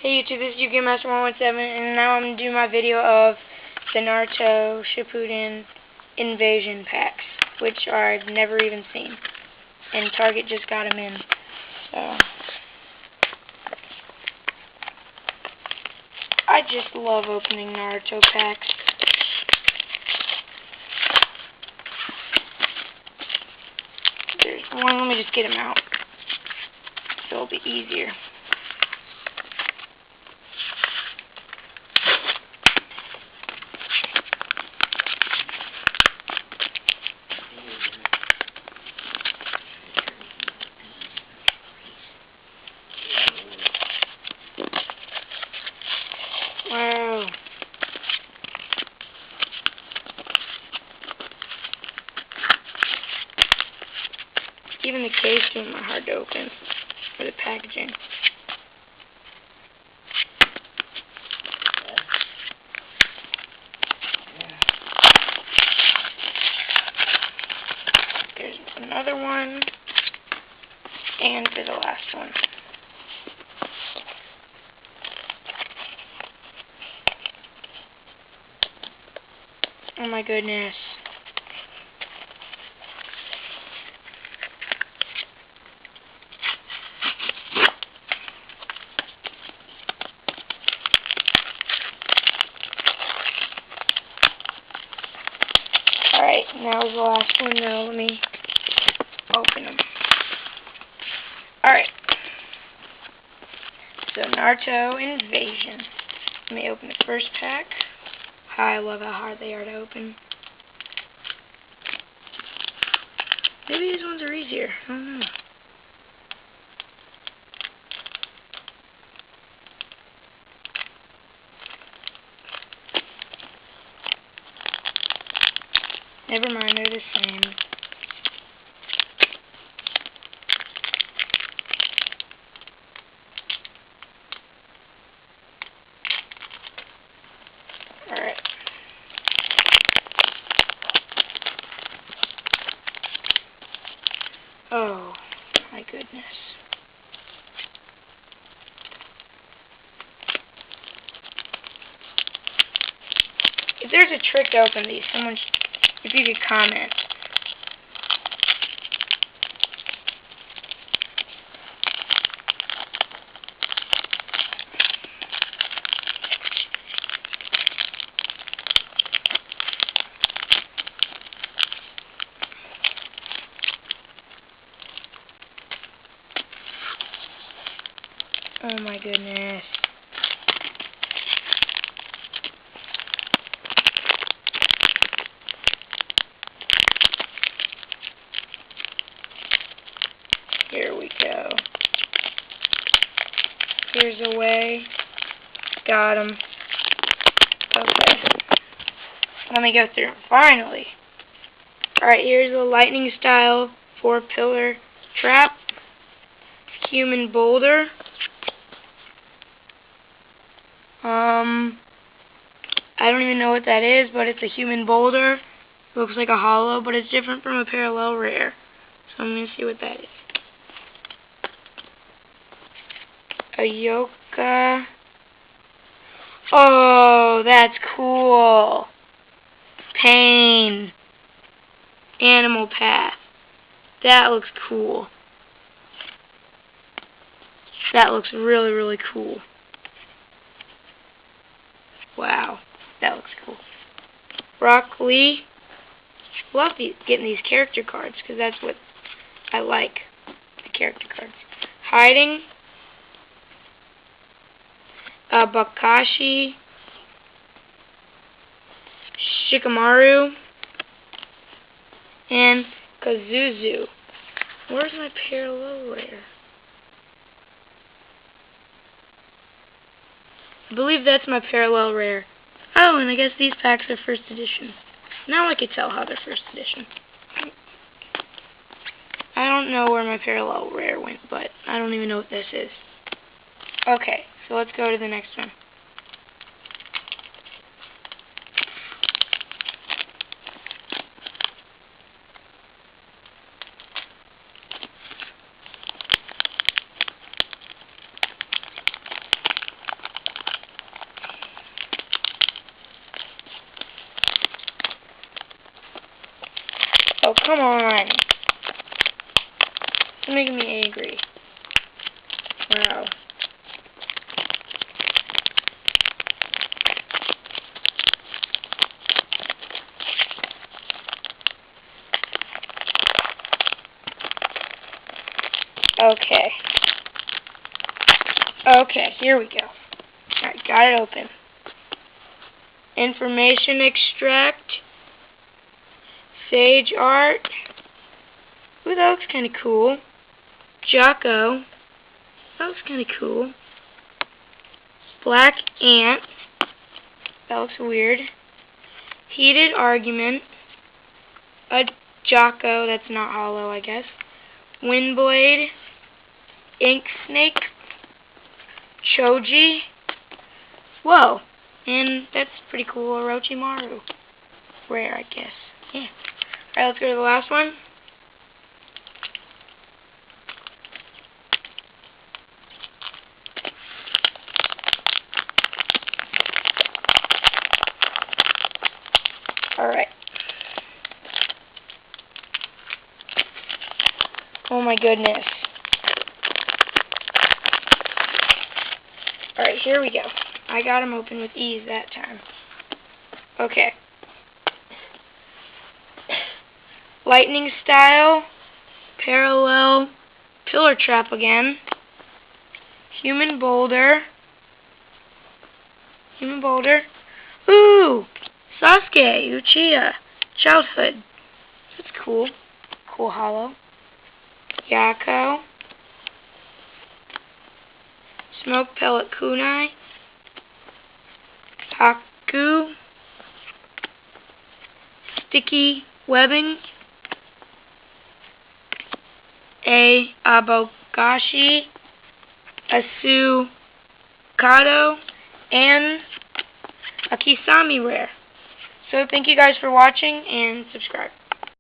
Hey YouTube, this is YouGameMaster117, and now I'm going to do my video of the Naruto Shippuden Invasion packs, which I've never even seen, and Target just got them in, so I just love opening Naruto packs. There's one, let me just get them out, so it'll be easier. Wow. Even the case is not hard to open, for the packaging. There's another one, and for the last one. Oh my goodness. Alright, now the last one. Now let me open them. Alright. So, Naruto Invasion. Let me open the first pack. I love how hard they are to open. Maybe these ones are easier. I don't know. Never mind, they're the same. Alright. Oh, my goodness. If there's a trick to open these, if you could comment. Oh my goodness. Here we go. Here's a way. Got him. Okay. Let me go through. Finally. Alright, here's a lightning style 4-pillar trap. Human boulder. I don't even know what that is, but it's a human boulder. It looks like a hollow, but it's different from a parallel rare. So I'm going to see what that is. A yoga. Oh, that's cool. Pain. Animal path. That looks cool. That looks really, really cool. Wow, that looks cool. Rock Lee. Love getting these character cards because that's what I like. The character cards. Hiding. Bakashi. Shikamaru. And Kazuzu. Where's my parallel rare? I believe that's my parallel rare. Oh, and I guess these packs are first edition. Now I can tell how they're first edition. I don't know where my parallel rare went, but I don't even know what this is. Okay, so let's go to the next one. Come on. It's making me angry. Wow. Okay. Okay, here we go. Alright, got it open. Information extract. Sage art. Ooh, that looks kind of cool. Jocko. That looks kind of cool. Black ant. That looks weird. Heated argument. A Jocko that's not hollow, I guess. Windblade. Ink snake. Choji. Whoa. And that's pretty cool. Orochimaru. Rare, I guess. Yeah. Alright, let's go to the last one. Alright. Oh my goodness. Alright, here we go. I got them open with ease that time. Okay. Lightning style. Parallel. Pillar trap again. Human boulder. Human boulder. Ooh! Sasuke, Uchiha, childhood. That's cool. Cool hollow. Yako. Smoke pellet kunai. Haku. Sticky webbing. A abogashi. Asu kado. And a Kisame rare. So thank you guys for watching and subscribe.